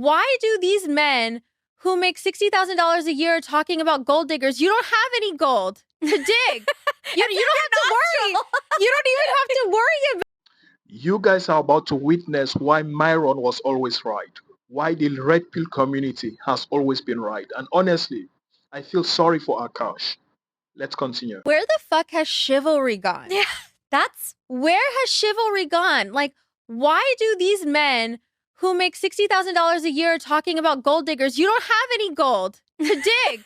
Why do these men who make $60,000 a year talking about gold diggers, you don't have any gold to dig. You don't have to worry. You don't even have to worry about. You guys are about to witness why Myron was always right, why the red pill community has always been right. And honestly, I feel sorry for Akash. Let's continue. Where the fuck has chivalry gone? Yeah, Where has chivalry gone? Like, why do these men who make $60,000 a year talking about gold diggers, you don't have any gold to dig.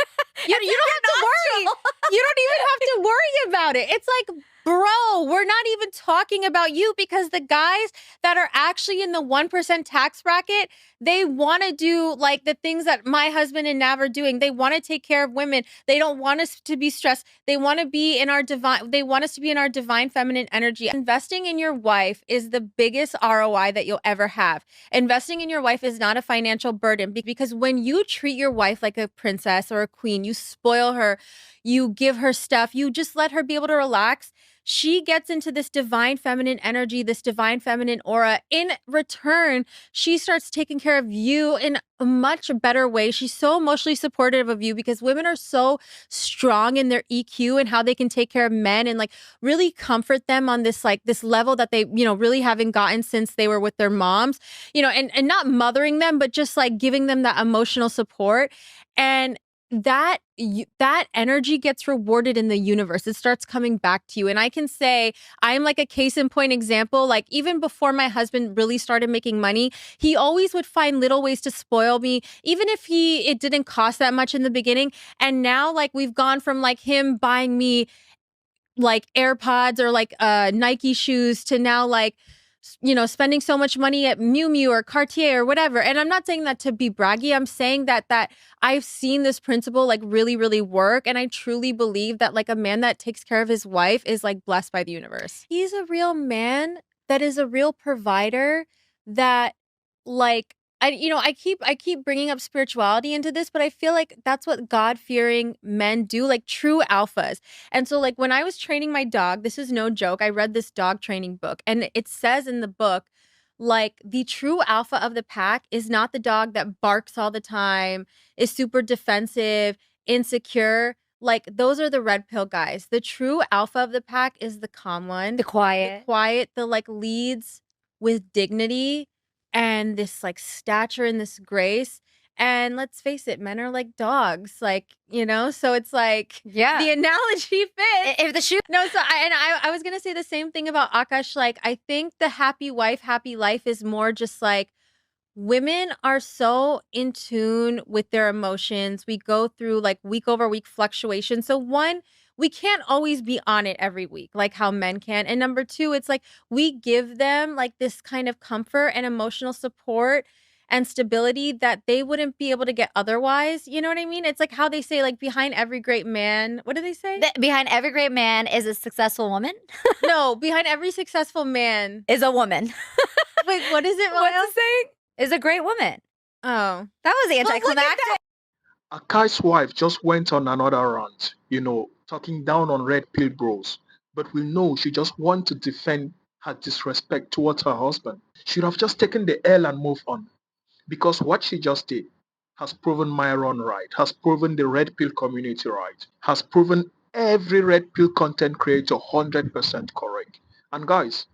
You don't have to worry. You don't even have to worry about it. It's like, bro, we're not even talking about you, because the guys that are actually in the 1% tax bracket, they want to do like the things that my husband and Nav are doing. They want to take care of women. They don't want us to be stressed. They want to be in our they want us to be in our divine feminine energy. Investing in your wife is the biggest ROI that you'll ever have. Investing in your wife is not a financial burden, because when you treat your wife like a princess or a queen, you spoil her, you give her stuff, you just let her be able to relax, she gets into this divine feminine energy, this divine feminine aura. In return, she starts taking care of you in a much better way. She's so emotionally supportive of you, because women are so strong in their EQ and how they can take care of men and like really comfort them on this like this level that they, really haven't gotten since they were with their moms, and not mothering them, but just like giving them that emotional support. And that energy gets rewarded in the universe. It starts coming back to you. And I can say I'm like a case in point example. Like, even before my husband really started making money, he always would find little ways to spoil me, even if it didn't cost that much in the beginning. And now, like, we've gone from like him buying me like AirPods or like Nike shoes to now like spending so much money at Miu Miu or Cartier or whatever. And I'm not saying that to be braggy. I'm saying that I've seen this principle like really, really work. And I truly believe that like a man that takes care of his wife is like blessed by the universe. He's a real man that is a real provider, that like I keep bringing up spirituality into this, but I feel like that's what God-fearing men do, like true alphas. And so like when I was training my dog, this is no joke, I read this dog training book, and it says in the book, like, the true alpha of the pack is not the dog that barks all the time, is super defensive, insecure. Like, those are the red pill guys. The true alpha of the pack is the calm one. the quiet. The like leads with dignity and this like stature and this grace. And let's face it, men are like dogs, like, so it's like, Yeah. the analogy fits. If the shoe. No, so I was gonna say the same thing about Akash. Like, I think the happy wife, happy life is more just like, women are so in tune with their emotions. We go through like week over week fluctuation. So one, we can't always be on it every week like how men can. And number two, it's like we give them like this kind of comfort and emotional support and stability that they wouldn't be able to get otherwise. You know what I mean? It's like how they say, like, behind every great man, what do they say? Behind every great man is a successful woman. No, behind every successful man is a woman. Wait, what is it? What's the saying? Is a great woman. Oh, that was anticlimactic. Akai's wife just went on another rant, talking down on red pill bros. But we know she just want to defend her disrespect towards her husband. She'd have just taken the L and moved on. Because what she just did has proven Myron right, has proven the red pill community right, has proven every red pill content creator 100% correct. And guys,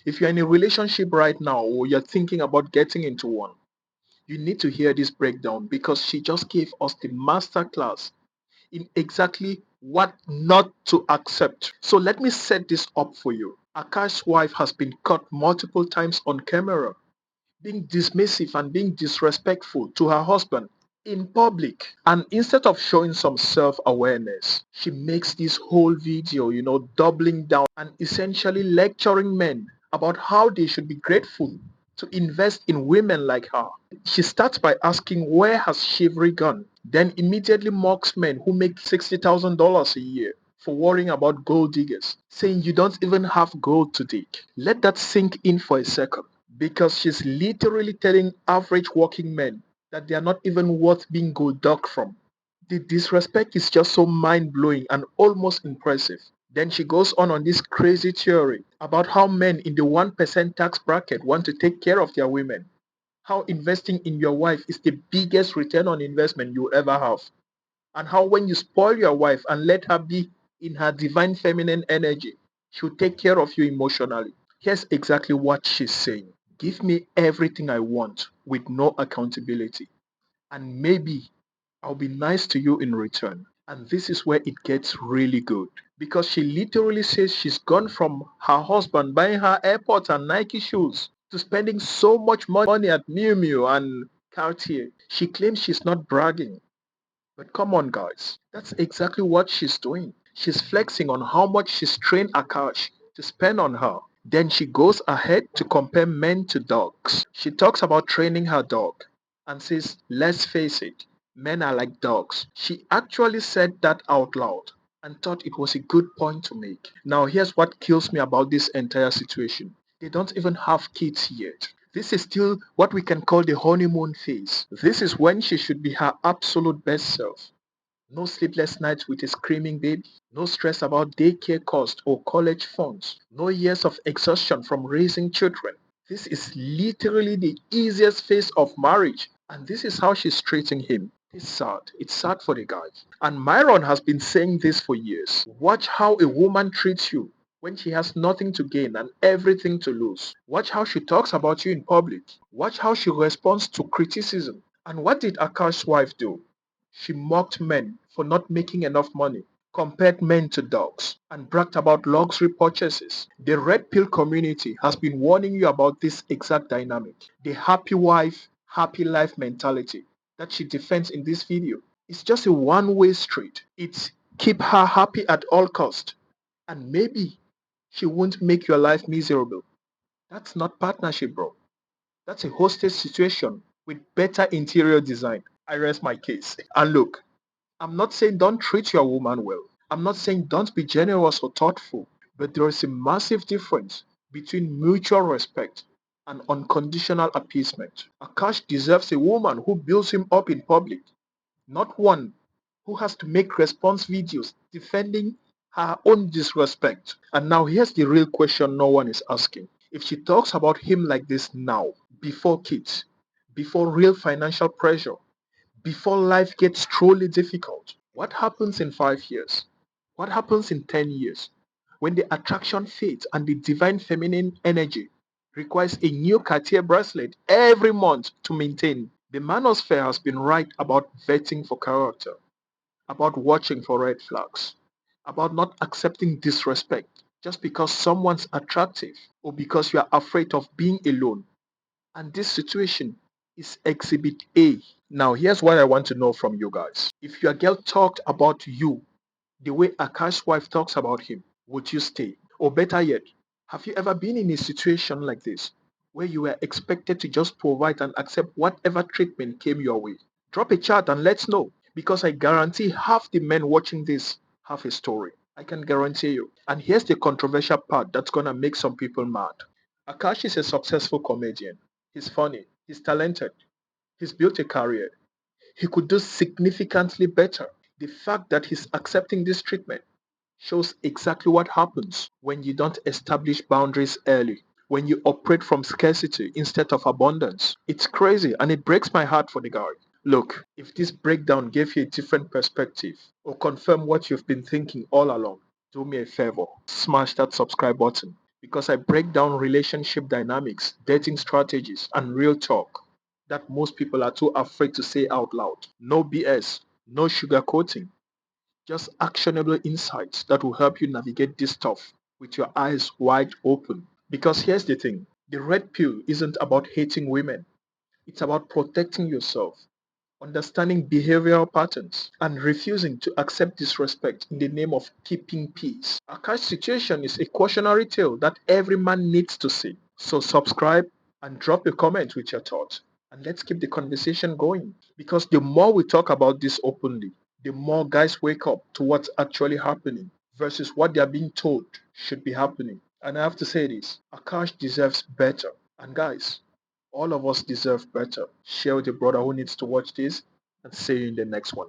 if you're in a relationship right now or you're thinking about getting into one, you need to hear this breakdown, because she just gave us the master class in exactly what not to accept. So let me set this up for you. Akash's wife has been caught multiple times on camera being dismissive and being disrespectful to her husband in public. And instead of showing some self-awareness, she makes this whole video, doubling down and essentially lecturing men about how they should be grateful to invest in women like her. She starts by asking, where has chivalry gone? Then immediately mocks men who make $60,000 a year for worrying about gold diggers, saying you don't even have gold to dig. Let that sink in for a second, because she's literally telling average working men that they are not even worth being gold dug from. The disrespect is just so mind-blowing and almost impressive. Then she goes on this crazy theory about how men in the 1% tax bracket want to take care of their women. how investing in your wife is the biggest return on investment you ever have, and how when you spoil your wife and let her be in her divine feminine energy, she'll take care of you emotionally. Here's exactly what she's saying. Give me everything I want with no accountability, and maybe I'll be nice to you in return. And this is where it gets really good, because she literally says she's gone from her husband buying her AirPods and Nike shoes to spending so much money at Miu Miu and Cartier. She claims she's not bragging. But come on, guys, that's exactly what she's doing. She's flexing on how much she's trained Akash to spend on her. Then she goes ahead to compare men to dogs. She talks about training her dog and says, let's face it, men are like dogs. She actually said that out loud and thought it was a good point to make. Now, here's what kills me about this entire situation. They don't even have kids yet. This is still what we can call the honeymoon phase. This is when she should be her absolute best self. No sleepless nights with a screaming baby. No stress about daycare cost or college funds. No years of exhaustion from raising children. This is literally the easiest phase of marriage. And this is how she's treating him. It's sad. It's sad for the guy. And Myron has been saying this for years. Watch how a woman treats you when she has nothing to gain and everything to lose. Watch how she talks about you in public. Watch how she responds to criticism. And what did Akash's wife do? She mocked men for not making enough money, compared men to dogs, and bragged about luxury purchases. The red pill community has been warning you about this exact dynamic. The happy wife, happy life mentality that she defends in this video. It's just a one-way street. It's keep her happy at all cost, and maybe she won't make your life miserable. That's not partnership, bro. That's a hostage situation with better interior design. I rest my case. And look, I'm not saying don't treat your woman well. I'm not saying don't be generous or thoughtful. But there is a massive difference between mutual respect and unconditional appeasement. Akash deserves a woman who builds him up in public, not one who has to make response videos defending her own disrespect. And now here's the real question no one is asking. If she talks about him like this now, before kids, before real financial pressure, before life gets truly difficult, what happens in 5 years? What happens in 10 years? When the attraction fades and the divine feminine energy requires a new Cartier bracelet every month to maintain. The manosphere has been right about vetting for character, about watching for red flags, about not accepting disrespect just because someone's attractive or because you are afraid of being alone. And this situation is Exhibit A. Now, here's what I want to know from you guys. If your girl talked about you the way Akash's wife talks about him, would you stay? Or better yet, have you ever been in a situation like this where you were expected to just provide and accept whatever treatment came your way? Drop a chat and let's know, because I guarantee half the men watching this have a story. I can guarantee you. And here's the controversial part that's gonna make some people mad. Akash is a successful comedian. He's funny, he's talented, he's built a career. He could do significantly better. The fact that he's accepting this treatment shows exactly what happens when you don't establish boundaries early, when you operate from scarcity instead of abundance. It's crazy and it breaks my heart for the guy. Look, if this breakdown gave you a different perspective or confirm what you've been thinking all along, do me a favor, smash that subscribe button, because I break down relationship dynamics, dating strategies, and real talk that most people are too afraid to say out loud. No BS, no sugarcoating, just actionable insights that will help you navigate this stuff with your eyes wide open. Because here's the thing, the red pill isn't about hating women, it's about protecting yourself, understanding behavioral patterns, and refusing to accept disrespect in the name of keeping peace. Akash's situation is a cautionary tale that every man needs to see. So subscribe and drop a comment with your thoughts. And let's keep the conversation going. Because the more we talk about this openly, the more guys wake up to what's actually happening versus what they are being told should be happening. And I have to say this, Akash deserves better. And guys, all of us deserve better. Share with your brother who needs to watch this, and see you in the next one.